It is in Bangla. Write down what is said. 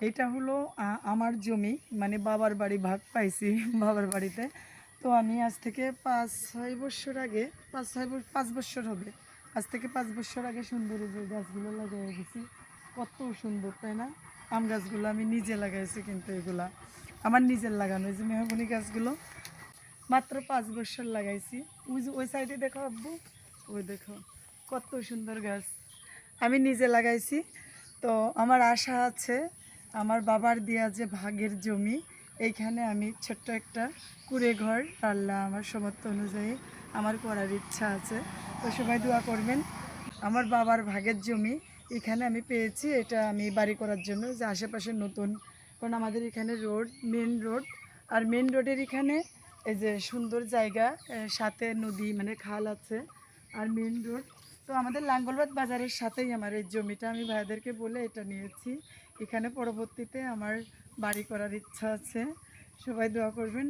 এটা হলো আমার জমি, মানে বাবার বাড়ি ভাগ পাইছি বাবার বাড়িতে। তো আমি আজ থেকে ৫-৬ বৎসর আগে, ৫ বৎসর হবে। আজ থেকে ৫ বৎসর আগে সুন্দর এই যে গাছগুলো লাগাই গেছি। কত সুন্দর, তাই না? আম গাছগুলো আমি নিজে লাগাইছি, কিন্তু এগুলা আমার নিজের লাগানো। এই যে মেহগনি গাছগুলো মাত্র ৫ বৎসর লাগাইছি। ওই যে ওই সাইডে দেখো আব্বু, ওই দেখো কত সুন্দর গাছ আমি নিজে লাগাইছি। তো আমার আশা আছে আমার বাবার দেয়া যে ভাগের জমি, এইখানে আমি ছোট্ট একটা কুঁড়ে ঘর আল্লাহ আমার সামর্থ্য অনুযায়ী আমার করার ইচ্ছা আছে। তো সবাই দোয়া করবেন। আমার বাবার ভাগের জমি এখানে আমি পেয়েছি, এটা আমি বাড়ি করার জন্য, যে আশেপাশে নতুন, কারণ আমাদের এখানে রোড, মেন রোড, আর মেন রোডের এখানে এই যে সুন্দর জায়গা, সাথে নদী মানে খাল আছে, আর মেন রোড। তো আমাদের লাঙ্গলবাদ বাজারের সাথেই আমার এই জমিটা, আমি ভাইদেরকে বলে এটা নিয়েছি। এখানে পরবর্তীতে আমার বাড়ি করার ইচ্ছা আছে। সবাই দোয়া করবেন।